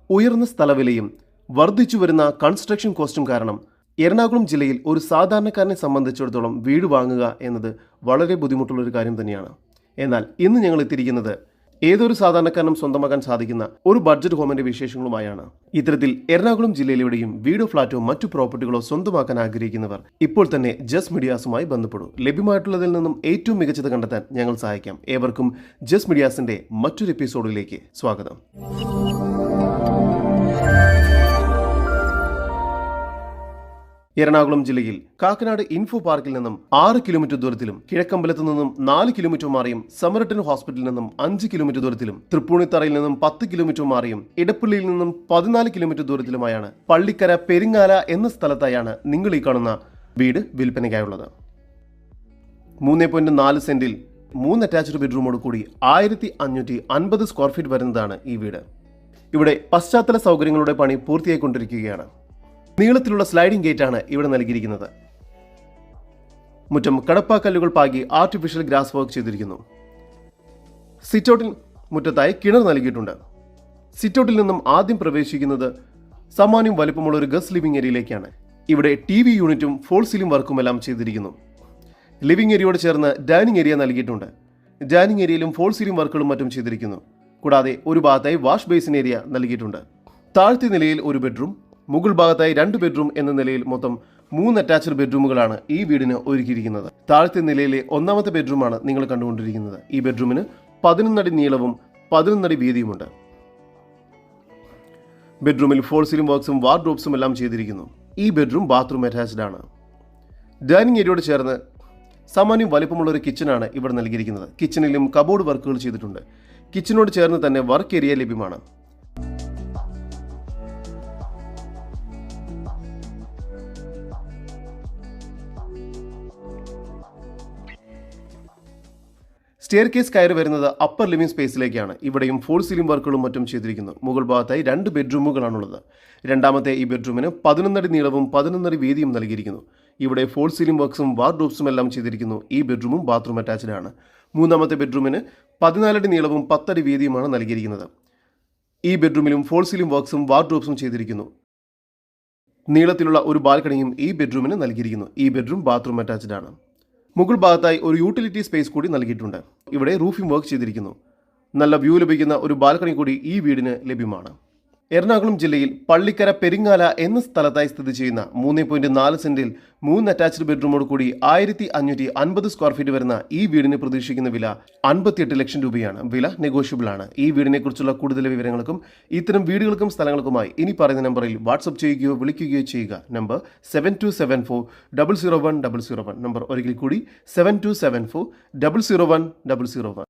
ഉയർന്ന സ്ഥലവിലയും വർദ്ധിച്ചു വരുന്ന കൺസ്ട്രക്ഷൻ കോസ്റ്റും കാരണം എറണാകുളം ജില്ലയിൽ ഒരു സാധാരണക്കാരനെ സംബന്ധിച്ചിടത്തോളം വീട് വാങ്ങുക എന്നത് വളരെ ബുദ്ധിമുട്ടുള്ള ഒരു കാര്യം തന്നെയാണ്. എന്നാൽ ഇന്ന് ഞങ്ങൾ എത്തിയിരിക്കുന്നത് ഏതൊരു സാധാരണക്കാരനും സ്വന്തമാക്കാൻ സാധിക്കുന്ന ഒരു ബഡ്ജറ്റ് ഹോമിന്റെ വിശേഷങ്ങളുമായാണ്. ഇത്തരത്തിൽ എറണാകുളം ജില്ലയിലെവിടെയും വീടോ ഫ്ളാറ്റോ മറ്റു പ്രോപ്പർട്ടികളോ സ്വന്തമാക്കാൻ ആഗ്രഹിക്കുന്നവർ ഇപ്പോൾ തന്നെ ജസ്റ്റ് മീഡിയാസുമായി ബന്ധപ്പെടൂ. ലഭ്യമായിട്ടുള്ളതിൽ നിന്നും ഏറ്റവും മികച്ചത് കണ്ടെത്താൻ ഞങ്ങൾ സഹായിക്കാം. ഏവർക്കും ജസ്റ്റ് മീഡിയാസിന്റെ മറ്റൊരു എപ്പിസോഡിലേക്ക് സ്വാഗതം. എറണാകുളം ജില്ലയിൽ കാക്കനാട് ഇൻഫോ പാർക്കിൽ നിന്നും 6 കിലോമീറ്റർ ദൂരത്തിലും, കിഴക്കമ്പലത്ത് നിന്നും 4 കിലോമീറ്റർ മാറിയും, സമരട്ടൻ ഹോസ്പിറ്റലിൽ നിന്നും 5 കിലോമീറ്റർ ദൂരത്തിലും, തൃപ്പൂണിത്തറയിൽ നിന്നും 10 കിലോമീറ്റർ മാറിയും, ഇടപ്പള്ളിയിൽ നിന്നും 14 കിലോമീറ്റർ ദൂരത്തിലുമായാണ് പള്ളിക്കര പെരിങ്ങാല എന്ന സ്ഥലത്തായാണ് നിങ്ങൾ ഈ കാണുന്ന വീട് വിൽപ്പനയ്ക്കായുള്ളത്. 3.4 സെന്റിൽ 3 അറ്റാച്ച്ഡ് ബെഡ്റൂമോട് കൂടി 1550 സ്ക്വയർ ഫീറ്റ് വരുന്നതാണ് ഈ വീട്. ഇവിടെ പശ്ചാത്തല സൗകര്യങ്ങളുടെ പണി പൂർത്തിയായിക്കൊണ്ടിരിക്കുകയാണ്. നീളത്തിലുള്ള സ്ലൈഡിംഗ് ഗേറ്റാണ് ഇവിടെ നൽകിയിരിക്കുന്നത്. മുറ്റം കടപ്പാക്കല്ലുകൾ പാകി ആർട്ടിഫിഷ്യൽ ഗ്രാസ് വർക്ക് ചെയ്തിരിക്കുന്നു. സിറ്റൗട്ടിൽ മുറ്റത്തായി കിണർ നൽകിയിട്ടുണ്ട്. സിറ്റൗട്ടിൽ നിന്നും ആദ്യം പ്രവേശിക്കുന്നത് സാമാന്യം വലിപ്പമുള്ള ഒരു ഗസ്റ്റ് ലിവിംഗ് ഏരിയയിലേക്കാണ്. ഇവിടെ TV യൂണിറ്റും ഫോൾ സീലിംഗ് വർക്കുമെല്ലാം ചെയ്തിരിക്കുന്നു. ലിവിംഗ് ഏരിയയോട് ചേർന്ന് ഡൈനിങ് ഏരിയ നൽകിയിട്ടുണ്ട്. ഡൈനിങ് ഏരിയയിലും ഫോൾ സീലിംഗ് വർക്കുകളും മറ്റും ചെയ്തിരിക്കുന്നു. കൂടാതെ ഒരു ഭാഗത്തായി വാഷ് ബേസിൻ ഏരിയ നൽകിയിട്ടുണ്ട്. താഴത്തെ നിലയിൽ ഒരു ബെഡ്റൂം, മുകൾ ഭാഗത്തായി 2 ബെഡ്റൂം എന്ന നിലയിൽ മൊത്തം 3 അറ്റാച്ച്ഡ് ബെഡ്റൂമുകളാണ് ഈ വീടിന് ഒരുക്കിയിരിക്കുന്നത്. താഴത്തെ നിലയിലെ ഒന്നാമത്തെ ബെഡ്റൂമാണ് നിങ്ങൾ കണ്ടുകൊണ്ടിരിക്കുന്നത്. ഈ ബെഡ്റൂമിന് 11 അടി നീളവും 11 അടി വീതിയുമുണ്ട്. ബെഡ്റൂമിൽ ഫോൾ സീലിംഗ് വർക്ക്സും വാർഡ്രോബ്സും എല്ലാം ചെയ്തിരിക്കുന്നു. ഈ ബെഡ്റൂം ബാത്റൂം അറ്റാച്ച്ഡ് ആണ്. ഡൈനിങ് ഏരിയയോട് ചേർന്ന് സാമാന്യം വലിപ്പമുള്ള ഒരു കിച്ചണാണ് ഇവിടെ നൽകിയിരിക്കുന്നത്. കിച്ചണിലും കബോർഡ് വർക്കുകൾ ചെയ്തിട്ടുണ്ട്. കിച്ചണോട് ചേർന്ന് തന്നെ വർക്ക് ഏരിയ ലഭ്യമാണ്. സ്റ്റെയർ കേസ് കയറി വരുന്നത് അപ്പർ ലിവിംഗ് സ്പേസിലേക്കാണ്. ഇവിടെയും ഫോൾ സീലിംഗ് വർക്കുകളും മറ്റും ചെയ്തിരിക്കുന്നു. മുകൾ ഭാഗത്തായി 2 ബെഡ്റൂമുകളാണുള്ളത്. രണ്ടാമത്തെ ഈ ബെഡ്റൂമിന് 11 അടി നീളവും 11 അടി വീതിയും നൽകിയിരിക്കുന്നു. ഇവിടെ ഫോൾ സീലിംഗ് വർക്ക്സും വാർഡ്രോബ്സും എല്ലാം ചെയ്തിരിക്കുന്നു. ഈ ബെഡ്റൂമും ബാത്റൂം അറ്റാച്ച്ഡ് ആണ്. മൂന്നാമത്തെ ബെഡ്റൂമിന് 14 അടി നീളവും 10 അടി വീതിയുമാണ് നൽകിയിരിക്കുന്നത്. ഈ ബെഡ്റൂമിലും ഫോൾ സീലിംഗ് വർക്ക്സും വാർഡ്രോബ്സും ചെയ്തിരിക്കുന്നു. നീളത്തിലുള്ള ഒരു ബാൽക്കണിയും ഈ ബെഡ്റൂമിന് നൽകിയിരിക്കുന്നു. ഈ ബെഡ്റൂം ബാത്റൂം അറ്റാച്ച്ഡ് ആണ്. മുകൾ ഭാഗത്തായി ഒരു യൂട്ടിലിറ്റി സ്പേസ് കൂടി നൽകിയിട്ടുണ്ട്. ഇവിടെ റൂഫിംഗ് വർക്ക് ചെയ്തിരിക്കുന്നു. നല്ല വ്യൂ ലഭിക്കുന്ന ഒരു ബാൽക്കണി കൂടി ഈ വീടിന് ലഭ്യമാണ്. എറണാകുളം ജില്ലയിൽ പള്ളിക്കര പെരിങ്ങാല എന്ന സ്ഥലത്തായി സ്ഥിതി ചെയ്യുന്ന 3.4 സെന്റിൽ 3 അറ്റാച്ച്ഡ് ബെഡ്റൂമോട് കൂടി 1550 സ്ക്വയർ ഫീറ്റ് വരുന്ന ഈ വീടിന് പ്രതീക്ഷിക്കുന്ന വില 58 ലക്ഷം രൂപയാണ്. വില നെഗോഷ്യബിൾ ആണ്. ഈ വീടിനെ കുറിച്ചുള്ള കൂടുതൽ വിവരങ്ങൾക്കും ഇത്തരം വീടുകൾക്കും സ്ഥലങ്ങൾക്കുമായി ഇനി പറയുന്ന നമ്പറിൽ വാട്സ്ആപ്പ് ചെയ്യുകയോ വിളിക്കുകയോ ചെയ്യുക. നമ്പർ 7274001001. നമ്പർ ഒരിക്കൽ കൂടി 7274001001.